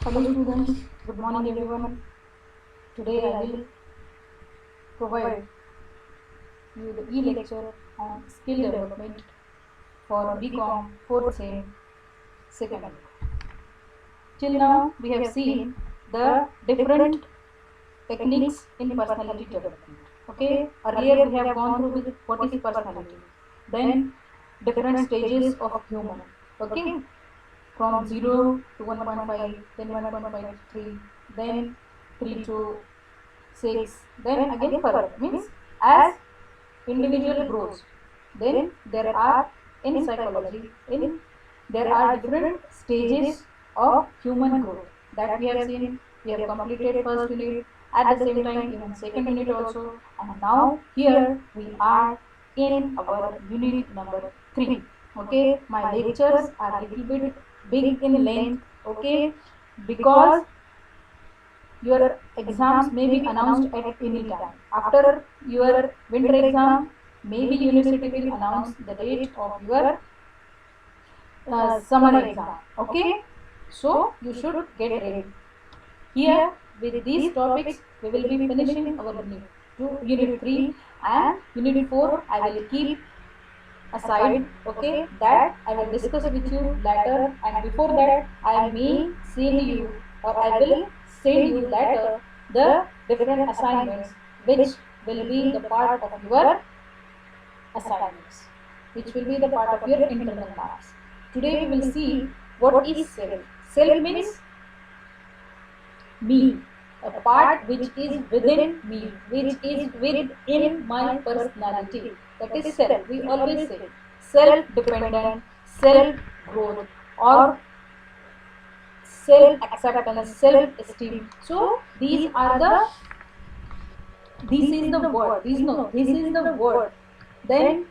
Hello students, good morning everyone. Today I will provide you the e-lecture on skill development for BCom 4th sem second week. Till now we have seen the different techniques in personality development. Okay, earlier we have gone through with what is personality, then different stages of human. Okay, from 0 to 1.5, then 1.53, then 3 to 6, then again further, means as individual grows, then there are in psychology, in there are different stages of human growth that we have seen. We have completed first unit, at the same time even second unit also, and now here we are in our unit number 3. Okay, my lectures are little bit big in length. Okay, because your exams may be announced at any time. After your winter exam, maybe university will announce the date of your summer exam. Okay, so you should get ready. Here with these topics we will be finishing our unit 2, unit 3, and unit 4 I will keep aside. Okay, that I will discuss with you later, and before that I may send you, or I will send you later, the different assignments which will be the part of your assignments, which will be the part of your internal marks. Today we will see what is self. Self means me, a part which is within me, which is within my personality. That is self. We always say self dependent, self growth, or self acceptance, self esteem. So these are the, this is the word, this is the word. Then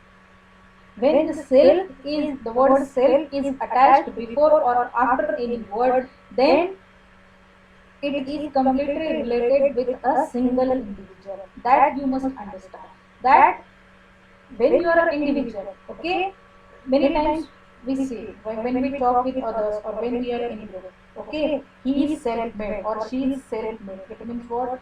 when the self is, the word self is attached before or after any word, then it is completely related with a single individual. That you must understand. That when you are an individual, okay, many times we see when we talk with others or when we are in group, okay, he is self-made or she is self-made. It means what?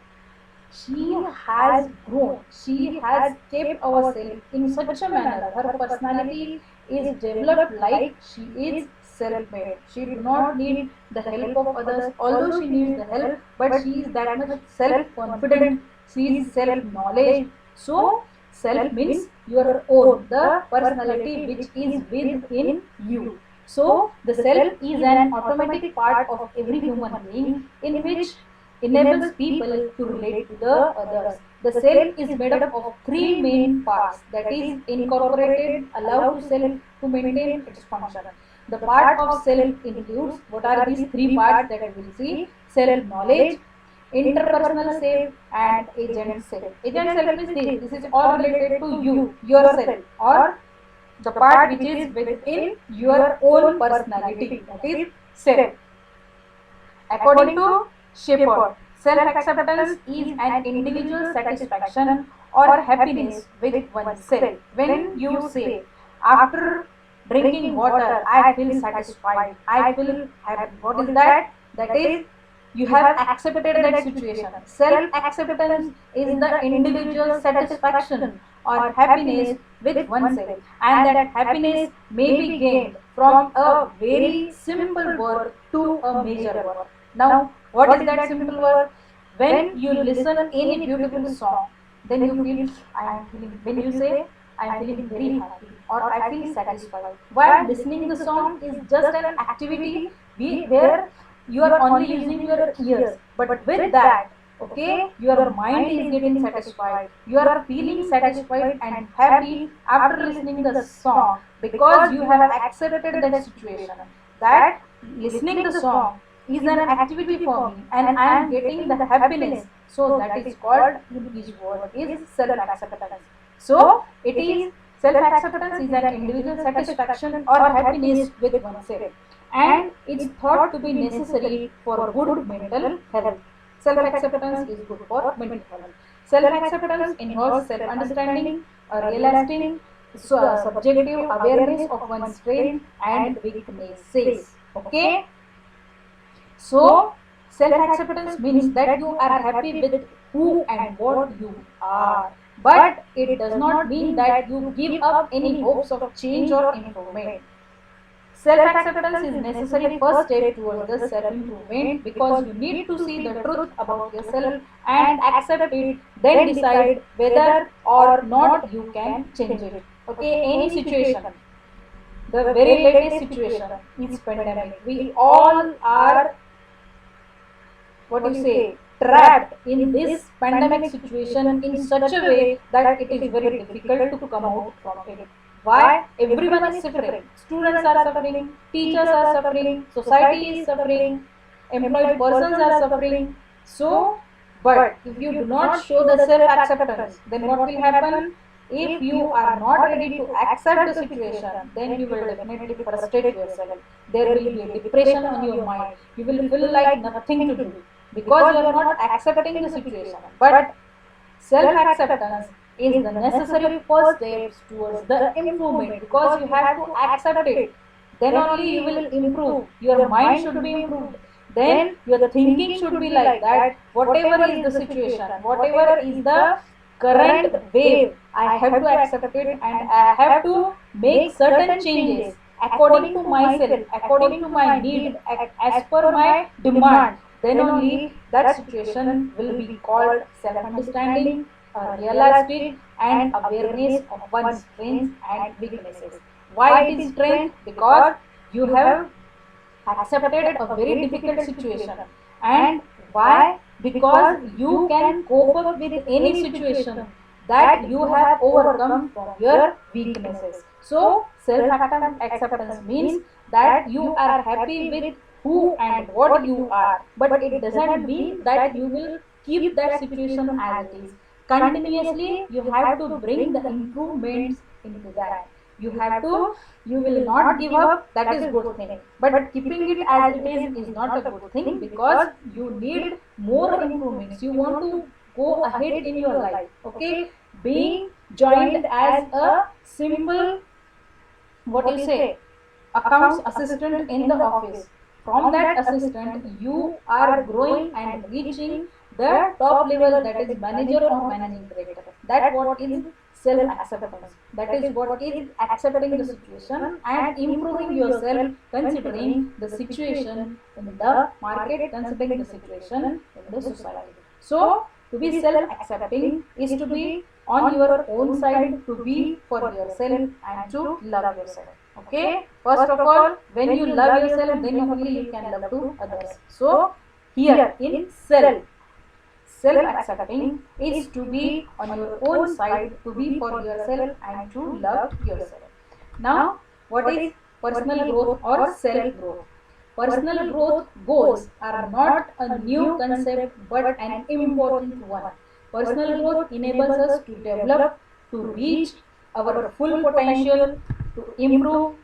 She has grown, she has kept herself in such a manner, her personality is developed like she is self-made. She do not need the help of others, although she needs the help, but she is that much self-confident, she is self-knowledge. So self means your own, the personality which is within you. So the self is an automatic part of every human being, in which enables people to relate to the others. The self is made up of three main parts, that is incorporated, allowed to self to maintain its function. The part of self includes, what are these three parts that we will see? Self knowledge, interpersonal self, and agent self. Agent self is this. This is all related to you, yourself, or the part which is within your own personality, that is self. According to Shepard, self-acceptance is an individual satisfaction or happiness with oneself. When you say, after drinking water, I feel satisfied, I feel happy. What is that? That is, you have accepted that situation. Self-acceptance is the individual satisfaction or happiness with oneself, and that happiness may be gained from a very simple word to a major word. Now, what is that simple word? When you listen any beautiful song, then you feel, I am feeling, when you say I am feeling very happy or I feel satisfied. While listening the song is just an activity where you are only using your ears, but with that, okay, your mind is getting satisfied, you are feeling satisfied and happy after listening the song, because you have accepted that situation, that listening the song is an activity for me and I am getting the happiness. So that is called, in each word is self-acceptance. So it is, self-acceptance is an individual satisfaction or happiness with oneself, and it's thought to be necessary for good mental health. Self-acceptance is good for mental health. Self-acceptance involves self-understanding, a realistic, subjective awareness of one's strengths and weaknesses. Okay, so Self-acceptance means that you are happy with who and what you are. But it does not mean that you give up any hopes of change or improvement. Self-acceptance is necessary first step towards the self-improvement, because you need to see the truth about yourself and accept it, then decide whether or not you can change it. Okay, any situation, the very latest situation is pandemic. We all are, what do you say, trapped in this pandemic situation in such a way that it is very difficult to come out from it. Why? Everyone is suffering. Students are suffering, teachers are suffering, society is suffering, employed persons are suffering. So, but if you do not show the self-acceptance, then what will happen? If you are not ready to accept the situation, then you will definitely frustrate yourself. There will be a depression on your mind. You will feel like nothing to do because you are not accepting the situation. But self-acceptance is the necessary first steps towards the improvement, because you have to accept it. Then only you will improve. Your mind should be improved. Then your thinking should be like that. Whatever is the situation, whatever is the current wave, I have to accept it and I have to make certain changes according to myself, according to my need, as per my demand. Then only that situation will be called self-understanding, realistic and awareness of one's strengths and weaknesses. Why it is strength? Because you have accepted a very difficult situation. And why? Because you can cope up with any situation that you have overcome from your weaknesses. So self-acceptance means that you are happy with who and what you are, but it doesn't mean that you will keep that situation as it is. Continuously you have to bring the improvements into that. You will not give up, that is good thing, but keeping it as it is not a good thing, because you need more improvements. You want to go ahead in your life. Okay, being joined as a simple, what do you say, accounts assistant in the office. From that assistant you are growing and reaching the top level, that is manager or managing director. That what is self-acceptance. That is what is accepting the situation and improving yourself, considering the situation in the market, considering the situation in the society. So to be self-accepting is to be on your own side, to be for yourself and to love yourself. Okay, first of all, when you love yourself, then only you can love to others. So here in self-accepting is to be on your own side, to be for yourself and to love yourself. Now, what is personal growth or self-growth? Personal growth goals are not a new concept but an important one. Personal growth enables us to develop, to reach our full potential, to improve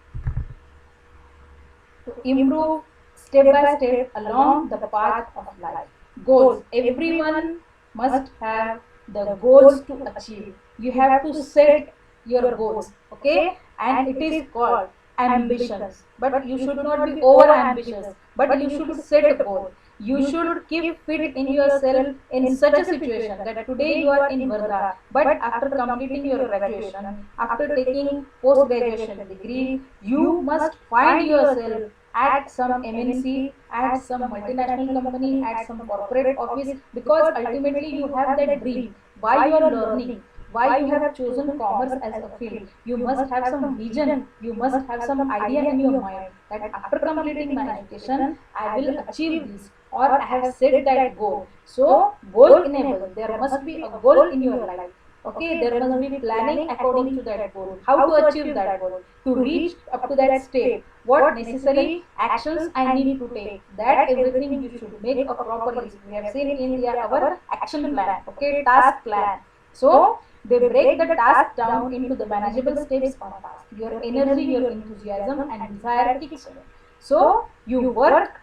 step by step along the path of life. Goals. Everyone must have the goals to achieve. You have to set your goals. Okay, and it is called ambitions. But you should not be over ambitious, but you should set a goal. You should keep fit in yourself in such a situation that today you are in Varda, but after completing your graduation, after taking post-graduation degree, you must find yourself at some MNC, at some multinational company, at some corporate office, because ultimately you have that dream. Why you are learning? Why you have chosen commerce as a field? You must have some vision, you must have some idea in your mind that after completing my education, I will achieve this, or I have set that goal. So, goal enables, there must be a goal in your life. Okay, there must be planning according to that goal. How to achieve that goal? To reach up to that state, what necessary actions I need to take. That everything you should make a proper list. We have seen in India our action plan. Okay, task plan. So they break the task down into the manageable steps on task. Your energy, your enthusiasm, and desire kicks in. So you work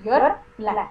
your plan.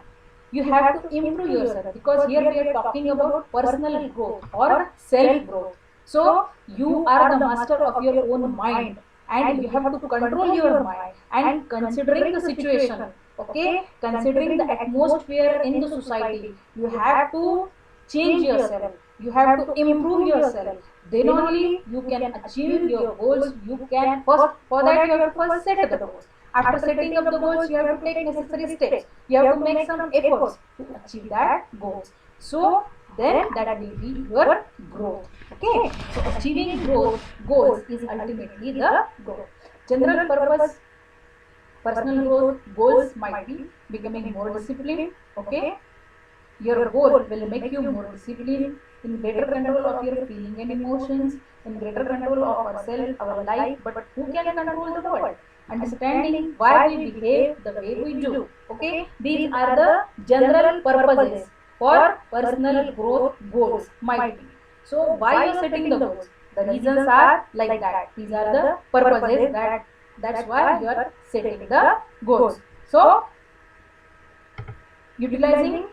You have to improve yourself, because here we are talking about personal growth or self growth. So you are the master of your own mind. and you have to control your mind and considering the situation, okay, considering the atmosphere in the society. You have to change yourself, you have to improve yourself, then only you can achieve your goals. You can first, for that you have to first set the goals. After setting up the goals, you have to take necessary steps, you have to make some efforts to achieve that goals. So then that will be your growth. Okay, so achieving growth goals is ultimately the growth. General purpose personal growth goals might be becoming more disciplined. Okay, your goal will make you more disciplined, in greater control of your feeling and emotions, in greater control of ourselves, our life. But who can control the world? Understanding why we behave the way we do. Okay, these are the general purposes for personal growth goals might be. So why you are setting the goals? The reasons are like that. These are the purposes, that's why you are setting the goals. So utilizing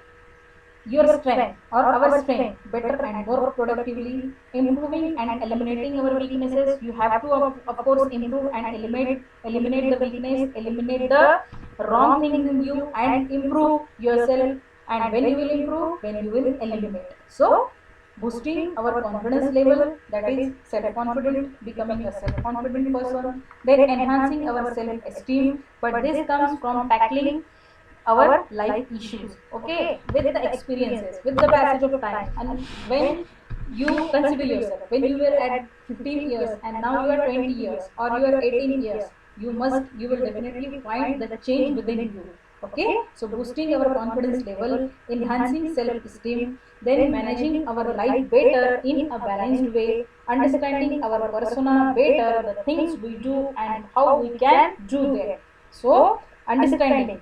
your strength or our strength better and more productively, improving and eliminating our weaknesses. You have to of course improve and eliminate the weakness, eliminate the wrong things in you and improve yourself. And when you will improve, when you will eliminate, so boosting our confidence level, that is self confident, becoming a self confident person, then enhancing our self esteem. But this comes from tackling our life issues, okay, with the experiences, with the passage of time. And when you consider yourself, when you were at 15 years and now you are 20 years or you are 18 years, you will definitely find the change within you. Okay, so boosting our confidence level, enhancing self esteem, then managing our life better in a balanced way, understanding our persona better, the things we do and how we can do them. So understanding,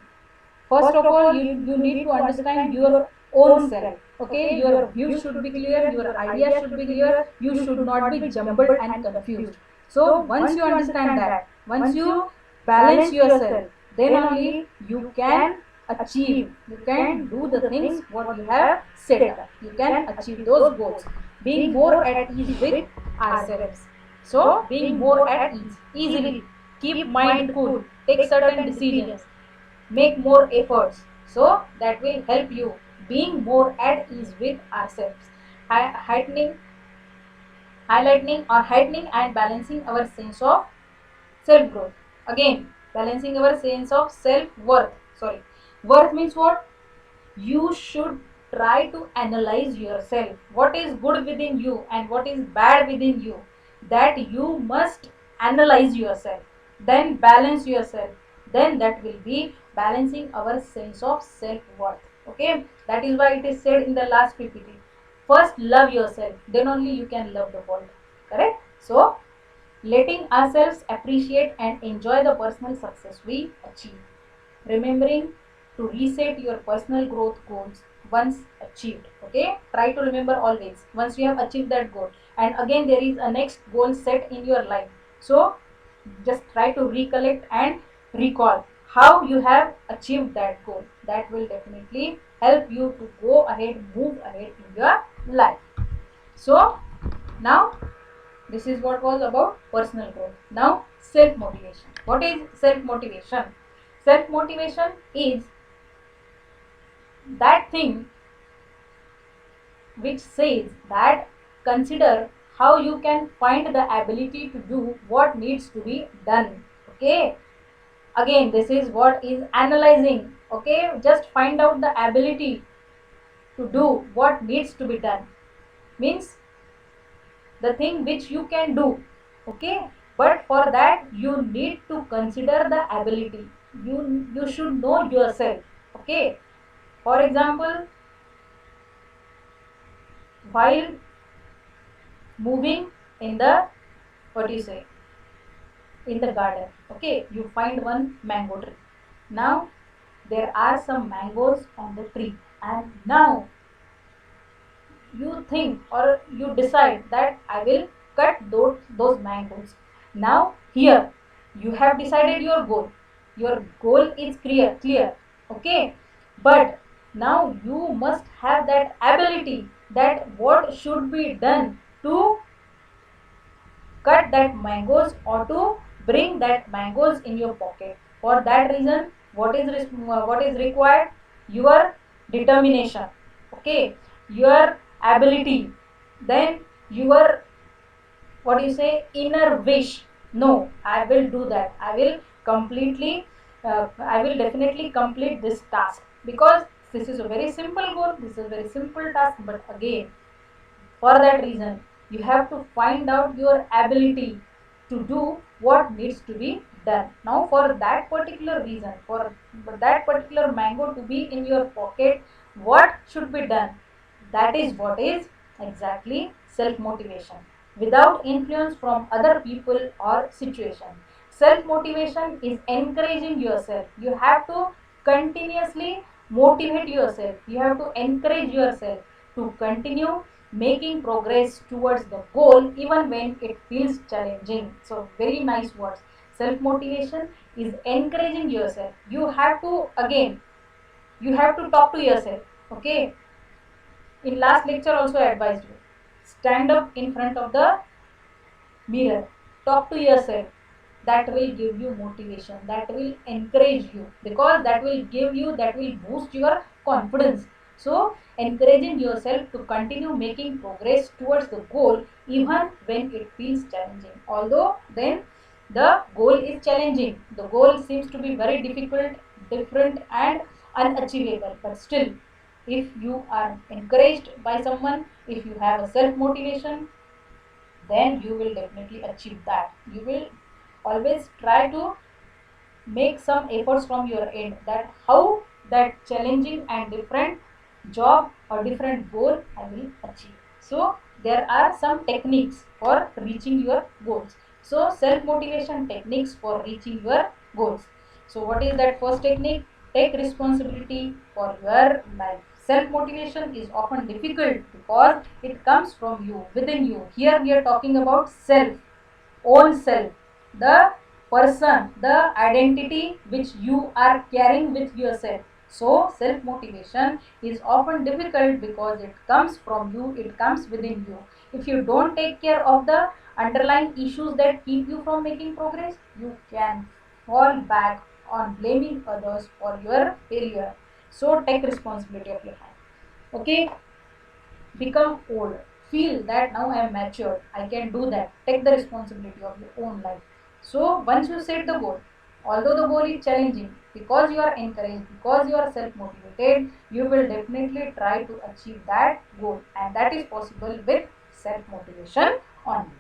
first of all, you need to understand your own self. Okay, your views should be clear, your ideas should be clear, you should not be jumbled and confused. So once you understand that, once you balance yourself, then only you can achieve, you can do the things what you have set up, you can achieve those goals. Being more at ease with ourselves, so being more at ease, easily keep mind cool, take certain decisions, make more efforts, so that will help you being more at ease with ourselves. Heightening heightening and balancing our sense of self growth. Again, balancing our sense of self worth. Sorry, worth means what? You should try to analyze yourself, what is good within you and what is bad within you, that you must analyze yourself, then balance yourself, then that will be balancing our sense of self-worth. Okay, that is why it is said in the last ppt, first love yourself, then only you can love the world. Correct? So letting ourselves appreciate and enjoy the personal success we achieve, remembering to reset your personal growth goals once achieved. Okay, try to remember always once you have achieved that goal, and again there is a next goal set in your life, so just try to recollect and recall how you have achieved that goal. That will definitely help you to go ahead, move ahead in your life. So now this is what was about personal growth. Now self motivation. What is self motivation? Self motivation is that thing which says that consider how you can find the ability to do what needs to be done. Okay, again this is what is analyzing. Okay, just find out the ability to do what needs to be done, means the thing which you can do. Okay, but for that you need to consider the ability, you should know yourself. Okay, for example, while moving in the, what do you say, in the garden, okay, you find one mango tree. Now there are some mangoes on the tree, and now you think or you decide that I will cut those mangoes. Now here you have decided your goal, your goal is clear. Okay, but now you must have that ability, that what should be done to cut that mangoes or to bring that mangoes in your pocket. For that reason, what is required? Your determination, okay, your ability, then your, what do you say, inner wish. No, I will do that, I will completely, I will definitely complete this task, because this is a very simple goal, this is a very simple task. But again, for that reason, you have to find out your ability to do what needs to be done. Now for that particular reason, for that particular mango to be in your pocket, what should be done? That is what is exactly self motivation, without influence from other people or situation. Self motivation is encouraging yourself. You have to continuously motivate yourself. You have to encourage yourself to continue making progress towards the goal even when it feels challenging. So, very nice words. Self motivation is encouraging yourself. You have to, again, you have to talk to yourself. Okay, in last lecture also I advised you, stand up in front of the mirror, talk to yourself. That will give you motivation, that will encourage you, because that will give you, that will boost your confidence. So encouraging yourself to continue making progress towards the goal even when it feels challenging. Although then the goal is challenging, the goal seems to be very difficult, different and unachievable, but still, if you are encouraged by someone, if you have a self motivation, then you will definitely achieve that. You will always try to make some efforts from your end, that how that challenging and different job or different goal I will achieve. So there are some techniques for reaching your goals. So self motivation techniques for reaching your goals. So what is that first technique? Take responsibility for your life. Self motivation is often difficult because it comes from you, within you. Here we are talking about self, own self, the person, the identity which you are carrying with yourself. So, self motivation is often difficult because it comes from you, it comes within you. If you don't take care of the underlying issues that keep you from making progress, you can fall back on blaming others for your failure. So, take responsibility of your life. Okay, become old, feel that now I am matured, I can do that, take the responsibility of your own life. So once you set the goal, although the goal is challenging, because you are encouraged, because you are self motivated, you will definitely try to achieve that goal, and that is possible with self motivation only.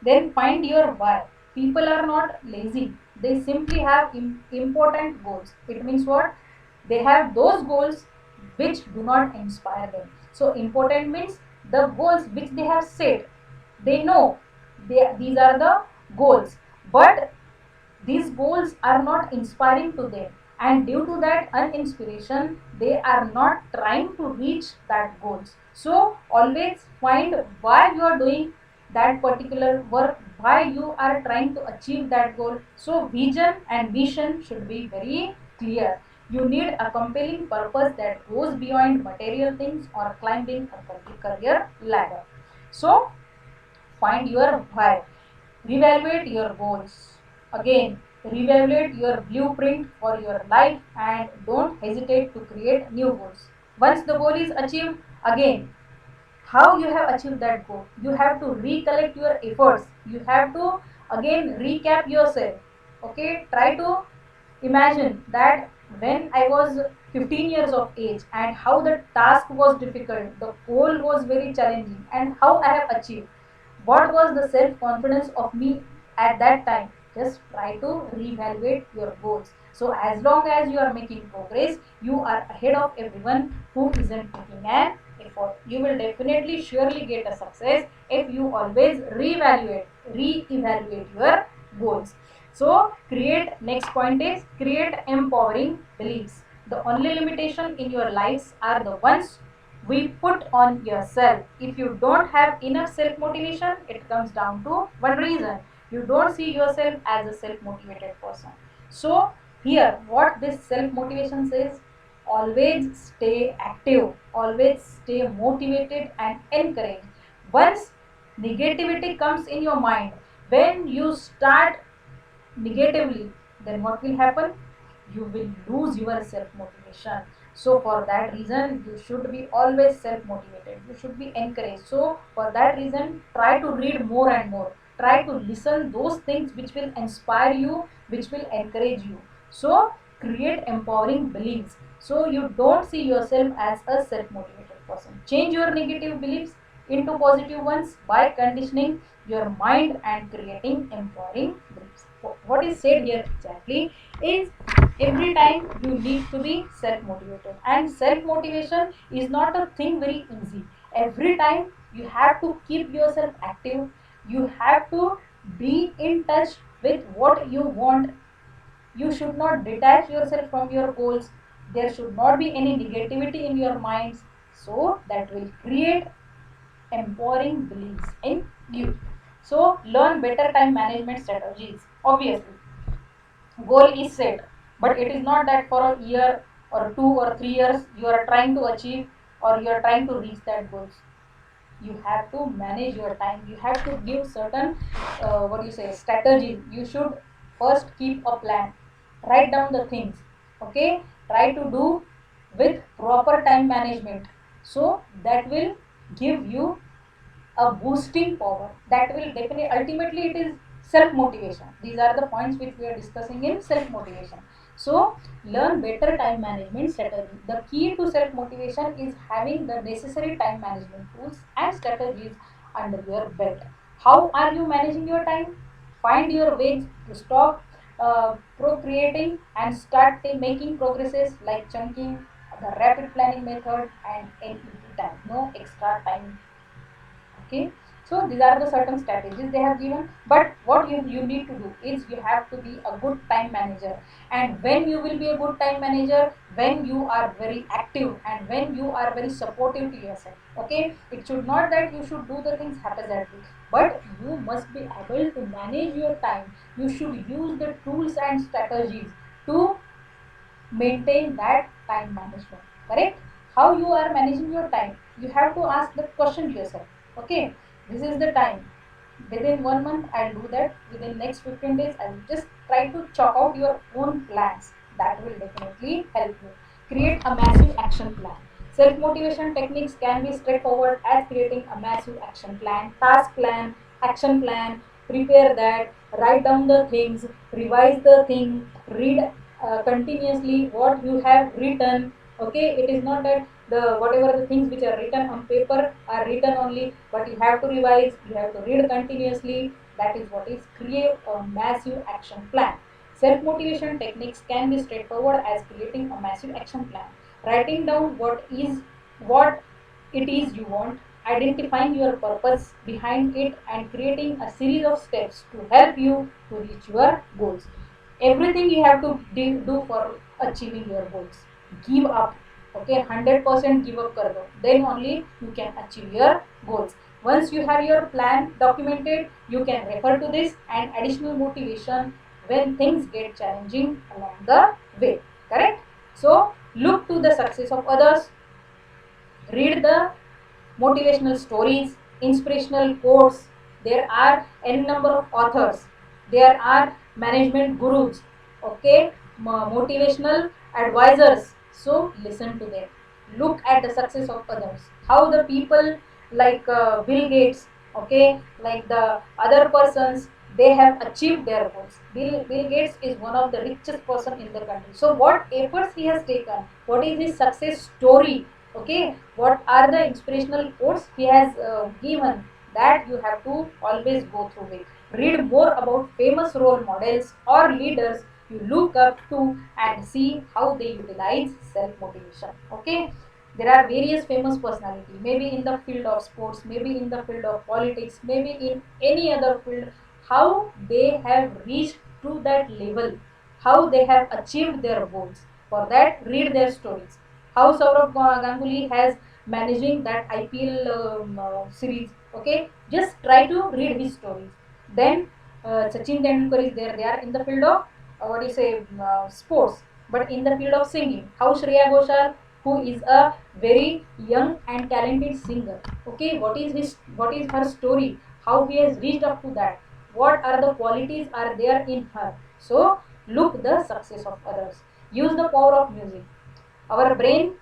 Then find your why. People are not lazy, they simply have important goals. It means what? They have those goals which do not inspire them. So important means the goals which they have set, they know these are the goals, but these goals are not inspiring to them, and due to that uninspiration they are not trying to reach that goals. So always find why you are doing that particular work, why you are trying to achieve that goal. So vision and mission should be very clear. You need a compelling purpose that goes beyond material things or climbing a career ladder. So find your why. Reevaluate your goals. Again, reevaluate your blueprint for your life and don't hesitate to create new goals. Once the goal is achieved, again, how you have achieved that goal? You have to recollect your efforts. You have to again recap yourself. Okay, try to imagine that when I was 15 years of age and how the task was difficult, the goal was very challenging, and how I have achieved. What was the self confidence of me at that time? Just try to reevaluate your goals. So, as long as you are making progress, you are ahead of everyone who isn't making an effort. You will definitely, surely get a success if you always re-evaluate your goals. So, next point is create empowering beliefs. The only limitation in your lives are the ones we put on yourself. If you don't have enough self motivation, it comes down to one reason: you don't see yourself as a self motivated person. So here what this self motivation says: always stay active, always stay motivated and encouraged. Once negativity comes in your mind, when you start negatively, then what will happen? You will lose your self motivation. So for that reason, you should be always self motivated, you should be encouraged. So for that reason, try to read more and more, try to listen those things which will inspire you, which will encourage you. So create empowering beliefs, so you don't see yourself as a self motivated person. Change your negative beliefs into positive ones by conditioning your mind and creating empowering beliefs. What is said here exactly is, every time you need to be self motivated, and self motivation is not a thing very easy. Every time you have to keep yourself active, you have to be in touch with what you want. You should not detach yourself from your goals. There should not be any negativity in your minds, so that will create empowering beliefs in you. So learn better time management strategies. Obviously, goal is set, but it is not that for a year or 2 or 3 years you are trying to achieve, or you are trying to reach that goals. You have to manage your time, you have to give certain what you say strategies. You should first keep a plan, write down the things, okay, try to do with proper time management. So that will give you a boosting power, that will definitely, ultimately it is self motivation. These are the points which we are discussing in self motivation. So learn better time management strategy. The key to self motivation is having the necessary time management tools and strategies under your belt. How are you managing your time? Find your ways to stop procreating and start making progresses, like chunking, the rapid planning method, and NET time, no extra time. Okay, so these are the certain strategies they have given, but what you need to do is, you have to be a good time manager. And when you will be a good time manager, when you are very active and when you are very supportive to yourself. Okay, it should not that you should do the things haphazardly, but you must be able to manage your time. You should use the tools and strategies to maintain that time management. Correct? How you are managing your time, you have to ask the question to yourself. Okay, this is the time, within 1 month I'll do that, within next 15 days I will just try to chalk out your own plans. That will definitely help you create a massive action plan. Self motivation techniques can be straightforward as creating a massive action plan, task plan, action plan. Prepare that, write down the things, revise the thing, read continuously what you have written. Okay, it is not that the whatever the things which are written on paper are written only, but you have to revise, you have to read continuously. That is what is create a massive action plan. Self motivation techniques can be straightforward as creating a massive action plan, writing down what it is you want, identifying your purpose behind it, and creating a series of steps to help you to reach your goals. Everything you have to do for achieving your goals. Give up. Okay, 100% give up kar do, then only you can achieve your goals. Once you have your plan documented, you can refer to this and additional motivation when things get challenging along the way. Correct? So look to the success of others, read the motivational stories, inspirational quotes. There are n number of authors. There are management gurus. Okay, motivational advisors. So listen to them. Look at the success of others. How the people like Bill Gates, okay, like the other persons, they have achieved their goals. Bill Gates is one of the richest person in the country. So what efforts he has taken? What is his success story? Okay, what are the inspirational quotes he has given? That you have to always go through it. Read more about famous role models or leaders you look up to and see how they utilize self motivation. Okay, there are various famous personality, maybe in the field of sports, maybe in the field of politics, maybe in any other field. How they have reached to that level, how they have achieved their goals. For that, read their stories. How Saurav Ganguly has managing that IPL series. Okay, just try to read his stories. Then Sachin Tendulkar is there. They are in the field of what do you say sports, but in the field of singing. How Shreya Ghoshal, who is a very young and talented singer. Okay, what is her story? How he has reached up to that? what are the qualities are there in her. So look the success of others. Use the power of music. Our brain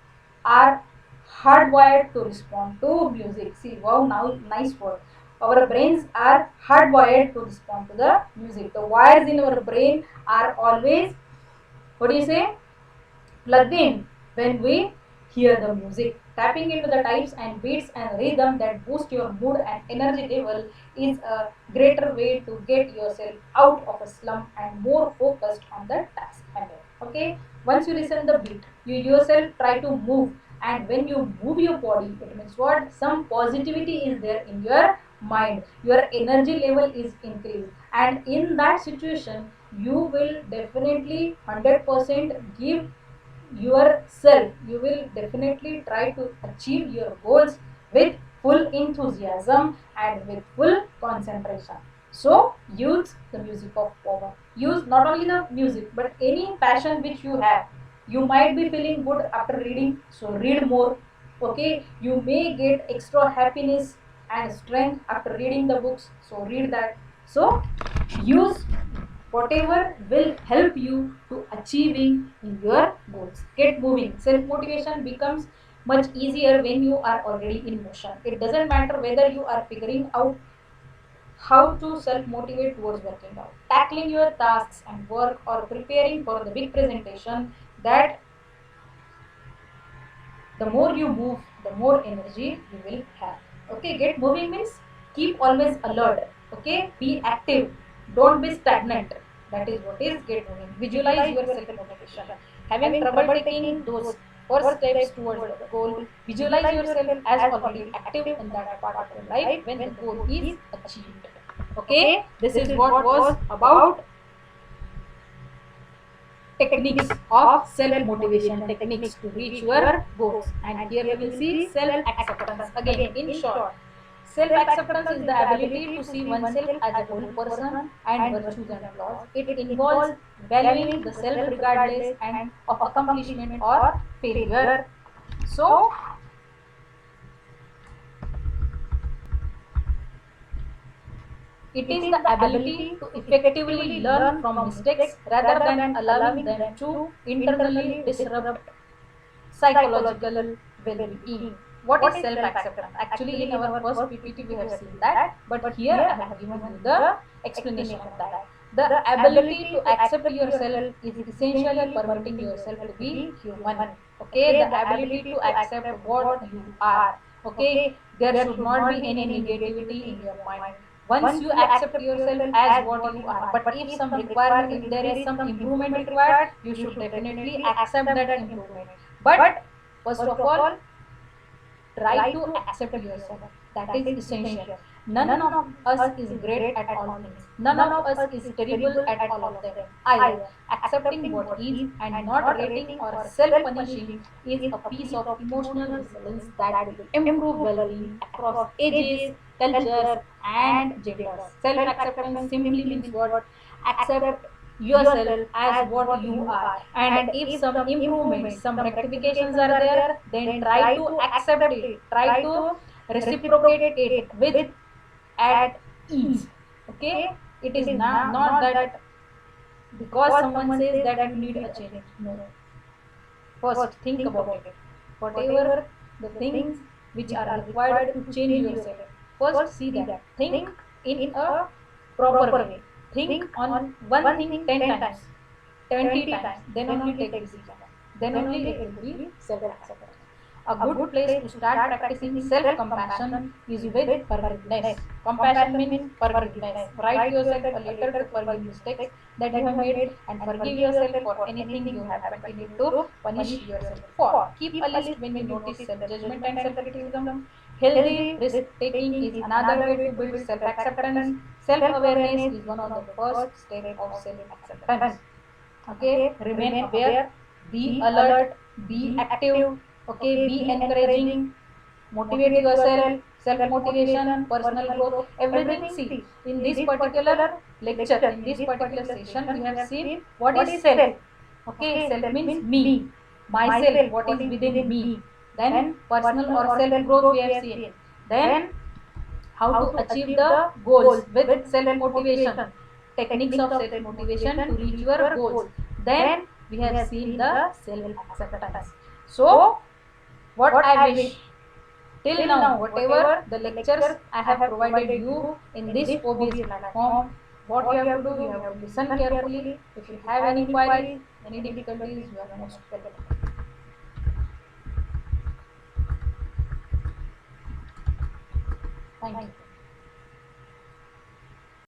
are hardwired to respond to music. See, wow, now nice word. Our brains are hardwired to respond to the music. The wires in our brain are always, what do you say, plugged in when we hear the music. Tapping into the types and beats and rhythm that boost your mood and energy level is a greater way to get yourself out of a slump and more focused on the task ahead. Okay, once you listen the beat, you yourself try to move, and when you move your body, it means what? Some positivity is there in your mind. Your energy level is increased, and in that situation, you will definitely 100% give yourself. You will definitely try to achieve your goals with full enthusiasm and with full concentration. So use the music of power. Use not only the music but any passion which you have. You might be feeling good after reading, so read more. Okay, you may get extra happiness and strength after reading the books, so read that. So use whatever will help you to achieving in your goals. Get moving. Self motivation becomes much easier when you are already in motion. It doesn't matter whether you are figuring out how to self motivate towards working out, tackling your tasks and work, or preparing for the big presentation. That the more you move, the more energy you will have. Okay, get moving means keep always alert. Okay, be active, don't be stagnant. That is what is get moving. Visualize your self motivation. Having trouble taking those first steps towards the goal, visualize yourself as already active in that part of your life when the goal is achieved. Okay, this is what was about techniques of self motivation, techniques to reach your goals. And here we will see self acceptance. Again, in short, self acceptance is the ability to see oneself as a whole person and virtues and flaws. It involves valuing the self regardless and of accomplishment or failure. So it is the ability to effectively learn from mistakes rather than allowing them to internally disrupt psychological well-being. What is self-acceptance? Actually, in our first PPT we have seen that, but here I have given you the explanation of that. The ability to accept yourself is essentially permitting yourself to be human. Okay, the ability to accept what you are. Okay, there should not be any negativity in your mind. Once you accept yourself as what you are, but if some requirement, if there is some improvement required, you should definitely accept that improvement. But first of all, try to accept yourself. That is essential. None of us is great at all things. None of us is terrible at all of them either. Accepting what is and not rating or self-punishing is a piece of emotional resilience that will improve well-being across ages, cultures, and genders. Self-acceptance simply means what? Accept yourself as what you are, and if some improvements, some rectifications are there, then try to accept it, try to reciprocate it with at ease. Okay, it is not that because someone says that you need a change. No, first think about it. Whatever the things which are required to change yourself, first see that, think in a proper way. Think on one thing 10 times, 20 times, then only take decision. Then only it will be self-acceptance. A good place to start practicing self-compassion is with forgiveness. Compassion means forgiveness. Write yourself a letter to forgive mistakes that you have made and forgive yourself for anything you have continued to punish yourself for. Keep a list when you notice self-judgment and self-criticism. Healthy risk-taking is another way to build self-acceptance. Self-awareness is one of the first steps of self-acceptance. Okay, remain aware, be alert, be active. Okay, be encouraging, motivate yourself, self motivation, personal growth, everything. See, in this particular lecture, in this particular session, we have seen what is self. Okay, self means me, myself, what is within me. Then personal or self growth we have seen. Then how to achieve the goals with self motivation, techniques of self motivation to reach your goals. Then we have seen the self acceptance. So what I wish till now, whatever the lectures I have provided you in this OBS platform, what you have to do, you have to listen carefully. If you have any queries, any difficulties, you are most welcome. Thank you.